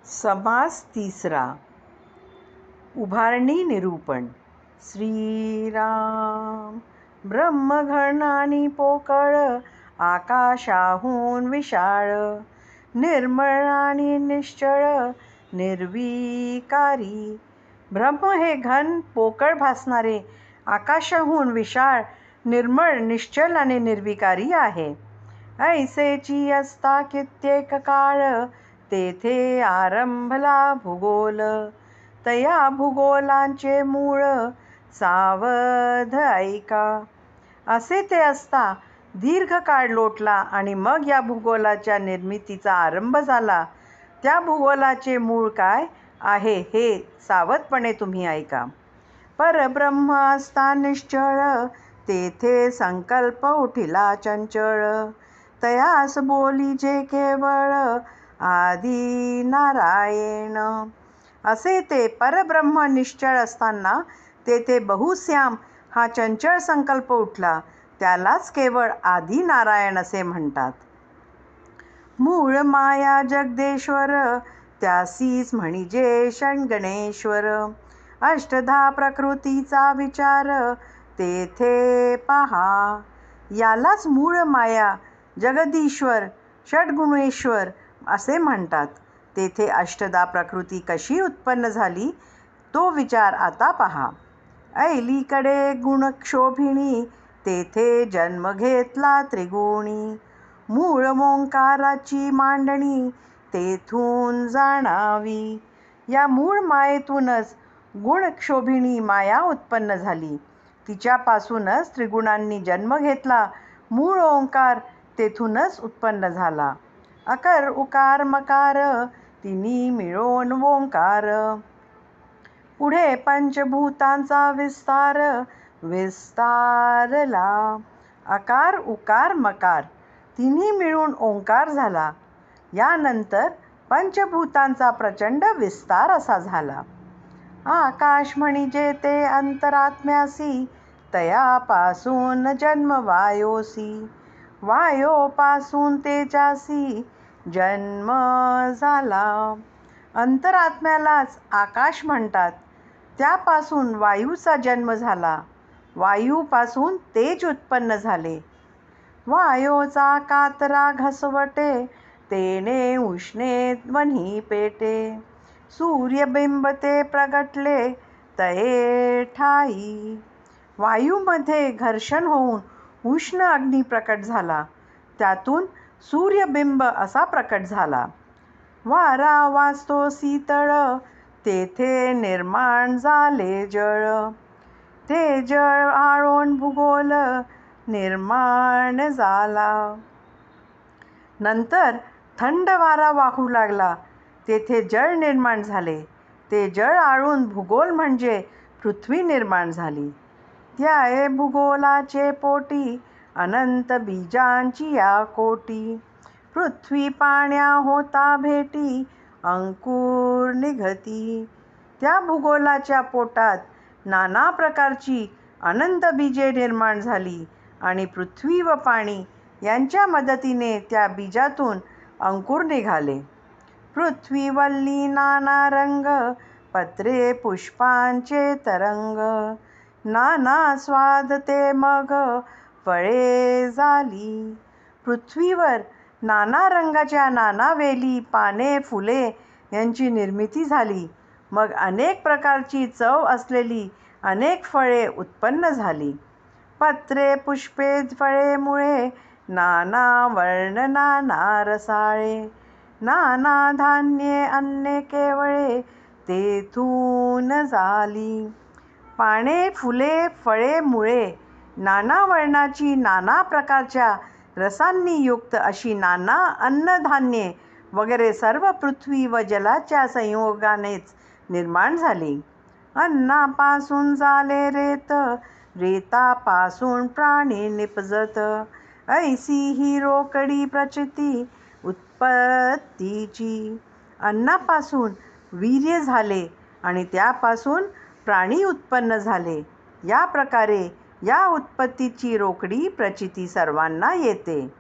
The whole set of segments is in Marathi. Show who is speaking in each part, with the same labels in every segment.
Speaker 1: समास तिसरा. उभारणी निरूपण. श्रीराम. ब्रह्मघणानी पोकळ, आकाशाहून विशाळ, निर्मळ आणि निश्चळ, निर्विकारी. ब्रह्म हे घन पोकळ भासणारे, आकाशाहून विशाळ, निर्मळ, निश्चल आणि निर्विकारी आहे. ऐसेची असता कित्येक काळ, तेथे आरंभला भूगोल. तया भूगोलांचे मूळ, सावध ऐका. असे ते असता दीर्घ काळ लोटला आणि मग या भूगोलाच्या निर्मितीचा आरंभ झाला. त्या भूगोलाचे मूळ काय आहे हे सावधपणे तुम्ही ऐका. परब्रह्म असता निश्चळ, तेथे संकल्प उठिला चंचळ. तयास बोली जे केवळ, आदी नारायण. असे ते परब्रह्म निश्चळ असताना तेथे बहुश्याम हा चंचळ संकल्प उठला. त्यालाच केवळ आदी नारायण असे म्हणतात. मूळ माया जगदेश्वर, त्यासीच म्हणजे षण्गणेश्वर. अष्टधा प्रकृतीचा विचार, तेथे पहा. यालाच मूळ माया, जगदीश्वर, षड्गुणेश्वर असे म्हणतात. तेथे अष्टधा प्रकृती कशी उत्पन्न झाली तो विचार आता पहा. ऐलीकडे गुणक्षोभिणी, तेथे जन्म घेतला त्रिगुणी. मूळ ओंकाराची मांडणी, तेथून जाणावी. या मूळ मायेतूनच गुणक्षोभिणी माया उत्पन्न झाली. तिच्यापासूनच त्रिगुणांनी जन्म घेतला. मूळ ओंकार तेथूनच उत्पन्न झाला. अकर उकार मकार, तिन्ही मिळून ओंकार. पुढे पंचभूतांचा विस्तार, विस्तारला. अकार उकार मकार तिन्ही मिळून ओंकार झाला. यानंतर पंचभूतांचा प्रचंड विस्तार असा झाला. आकाश म्हणजे ते अंतरात्म्यासी, तयापासून जन्म वायोसी. वायोपासून तेजासी जन्म झाला. अंतरात्म्यालाच आकाश म्हणतात. त्यापासून वायूचा जन्म झाला. वायूपासून तेज उत्पन्न झाले. वायोचा कातरा घसवटे, तेने उष्णे वन्ही पेटे. सूर्यबिंब ते प्रगटले, तये ठाई. वायूमध्ये घर्षण होऊन उष्ण अग्नी प्रकट झाला. त्यातून सूर्यबिंब असा प्रकट झाला. वारा वाजतो शीतळ, तेथे निर्माण झाले जळ. ते जळ आळून भूगोल निर्माण झाला. नंतर थंड वारा वाहू लागला. तेथे जळ निर्माण झाले. ते जळ आळून भूगोल म्हणजे पृथ्वी निर्माण झाली. त्या भूगोलाचे पोटी, अनंत बीजांची या कोटी. पृथ्वी पाण्या होता भेटी, अंकुर निघती. त्या भूगोलाच्या पोटात नाना प्रकारची अनंत बीजे निर्माण झाली आणि पृथ्वी व पाणी यांच्या मदतीने त्या बीजातून अंकुर निघाले. पृथ्वी वल्ली नाना रंग, पत्रे पुष्पांचे तरंग. नाना स्वाद ते मग फळे झाली. पृथ्वीवर नाना रंगाच्या नाना वेली, पाने, फुले यांची निर्मिती झाली. मग अनेक प्रकारची चव असलेली अनेक फळे उत्पन्न झाली. पत्रे, पुष्पे, फळे, मुळे, नाना वर्ण, नाना रसाळे. नाना धान्ये, अन्ने, केवळे तेथून झाली. पाने, फुले, फळे, मुळे, नाना वर्णाची, नाना प्रकारच्या रसांनी युक्त अशी नाना अन्नधान्ये वगैरे सर्व पृथ्वी व जलाच्या संयोगानेच निर्माण झाली. अन्नापासून झाले रेत, रेतापासून प्राणी निपजत. ऐसी ही रोकडी प्रचिती उत्पत्तीची. अन्नापासून वीर्य झाले आणि त्यापासून प्राणी उत्पन्न झाले. या प्रकारे या उत्पत्तीची रोकडी प्रचिती सर्वांना येते.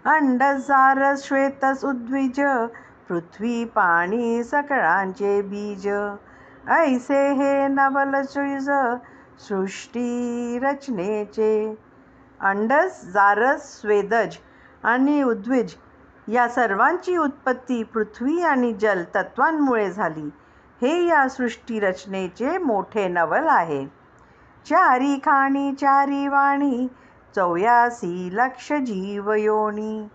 Speaker 1: अंडस, जारस, श्वेतस, उद्विज, पृथ्वी पाणी सकळांचे बीज. ऐसे हे नवल चुज सृष्टी रचनेचे. अंडज, जारस, स्वेदज आणि उद्भिज या सर्वांची उत्पत्ती पृथ्वी आणि जल तत्वांमुळे झाली. हे या सृष्टी रचनेचे मोठे नवल आहे. चारी खाणी चारी वाणी 84 लक्ष जीव योनी.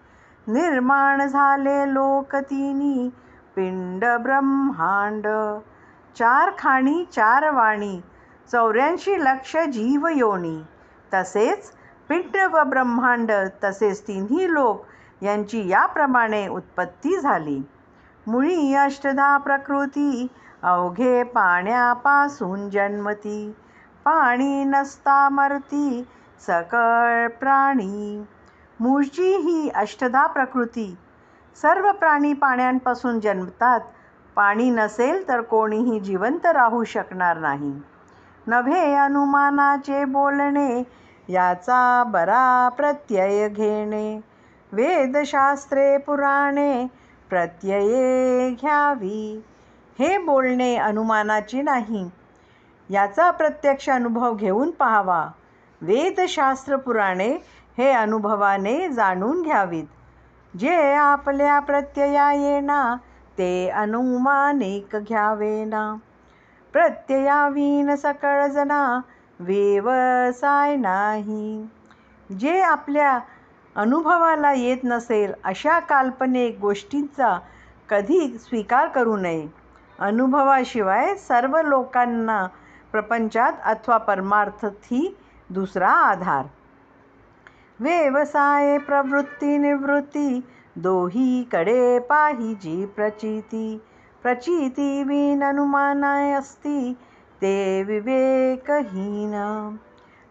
Speaker 1: निर्माण झाले लोक तिनी पिंड ब्रह्मांड. 4 खाणी 4 वाणी 84 लक्ष जीव योनी. तसेच पिंड व ब्रह्मांड तसेच तिन्ही लोक यांची याप्रमाणे उत्पत्ती झाली. मुळी अष्टधा प्रकृती अवघे पाण्यापासून जन्मती. पाणी नसता मरती सकळ प्राणी. मूळची ही अष्टधा प्रकृती. सर्व प्राणी पाण्यापासून जन्मतात. पाणी नसेल तर कोणीही जिवंत राहू शकणार नाही. नभे अनुमानाचे बोलणे याचा बरा प्रत्यय घेणे. वेदशास्त्रे पुराणे प्रत्यये घ्यावी. हे बोलणे अनुमानाचे नाही, याचा प्रत्यक्ष अनुभव घेऊन पाहावा. वेदशास्त्र पुराणे हे अनुभवाने जाणून घ्यावीत. जे आपल्या प्रत्यया येना ते अनुमानिक घ्यावेना. प्रत्ययावीन सकळ जना व्यवसाय नाही. जे आपल्या अनुभवाला येत नसेल अशा काल्पनिक गोष्टींचा कधी स्वीकार करू नये. अनुभवाशिवाय सर्व लोकांना प्रपंचात अथवा परमार्थी दुसरा आधार. व्यवसाय प्रवृत्ती निवृत्ती दोहीकडे पाहिजी प्रचिती. प्रचिती विन अनुमानाय असती ते विवेकहीन.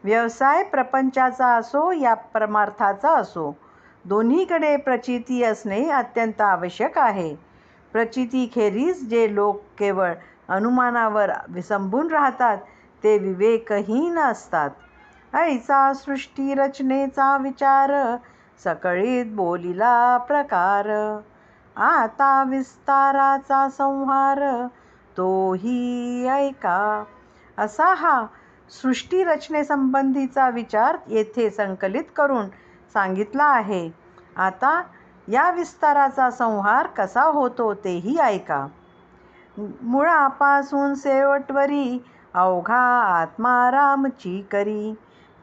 Speaker 1: व्यवसाय प्रपंचाचा असो या परमार्थाचा असो, दोन्हीकडे प्रचिती असणे अत्यंत आवश्यक आहे. प्रचितीखेरीज जे लोक केवळ अनुमानावर विसंबून राहतात ते विवेकहीन असतात. ऐसा सृष्टी रचनेचा विचार सकळीत बोलिला प्रकार. आता विस्ताराचा संहार तोही ऐका. असा हा सृष्टी रचनेसंबंधीचा विचार येथे संकलित करून सांगितला आहे. आता या विस्ताराचा संहार कसा होतो तेही ऐका. मुळापासून शेवटवरी अवघा आत्मा रामची करी.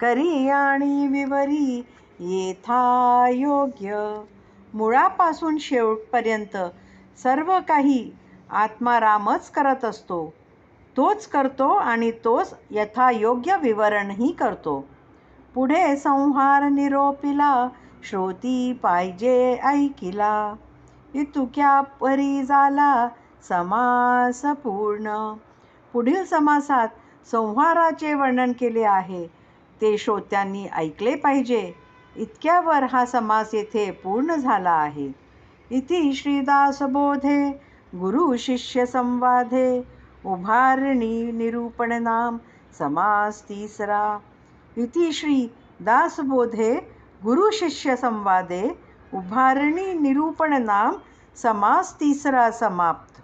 Speaker 1: करी आणि विवरी येथा योग्य. मुळापासून शेवटपर्यंत सर्व काही आत्मा रामच करत असतो. तोच करतो आणि तोच यथायोग्य विवरणही करतो. पुढे संहार निरोपिला श्रोती पाहिजे ऐकिला. इतुक्या परी झाला समास पूर्ण. पुढील समासात संहाराचे वर्णन केले आहे ते श्रोत्यांनी ऐकले पाहिजे. इतक्यावर हा समास येथे पूर्ण झाला आहे. इति श्रीदासबोधे गुरु शिष्य संवादे उभारणी निरूपण नाम समास तिसरा. इति श्री दासबोधे गुरु शिष्य संवादे उभारणी निरूपण नाम समास तिसरा समाप्त.